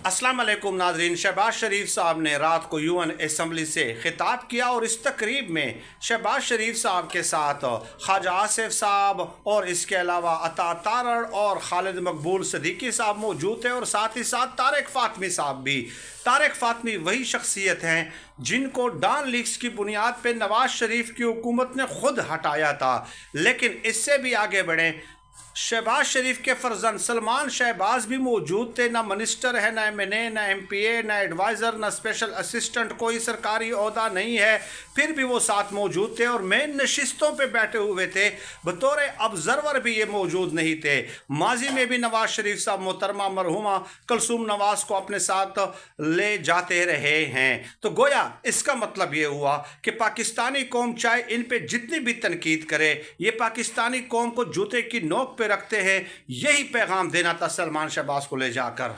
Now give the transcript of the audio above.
अस्सलाम वालेकुम नाजरीन। शहबाज शरीफ साहब ने रात को यूएन असम्बली से खिताब किया और इस तकरीब में शहबाज शरीफ साहब के साथ ख्वाजा आसिफ साहब और इसके अलावा अता तारड़ और खालिद मकबूल सदीकी साहब मौजूद थे और साथ ही साथ तारिक फातमी साहब भी। तारिक फातमी वही शख्सियत हैं जिनको डॉन लीक्स की बुनियाद पर नवाज शरीफ की हुकूमत ने खुद हटाया था। लेकिन इससे भी आगे बढ़ें, शहबाज शरीफ के फर्जंद सलमान शहबाज भी मौजूद थे। ना मिनिस्टर है, ना एमएनए, ना एमपीए, ना एडवाइज़र, ना स्पेशल असिस्टेंट, कोई सरकारी ओहदा नहीं है, फिर भी वो साथ मौजूद थे और मेन नशिस्तों पे बैठे हुए थे। बतौर ऑब्जर्वर भी ये मौजूद नहीं थे। माजी में भी नवाज शरीफ साहब मोहतरमा मरहुमा कलसूम नवाज को अपने साथ ले जाते रहे हैं। तो गोया इसका मतलब ये हुआ कि पाकिस्तानी कौम चाहे इन पे जितनी भी तनकीद करे, ये पाकिस्तानी कौम को जूते की नोक पे रखते हैं। यही पैगाम देना था सलमान शहबाज को ले जाकर।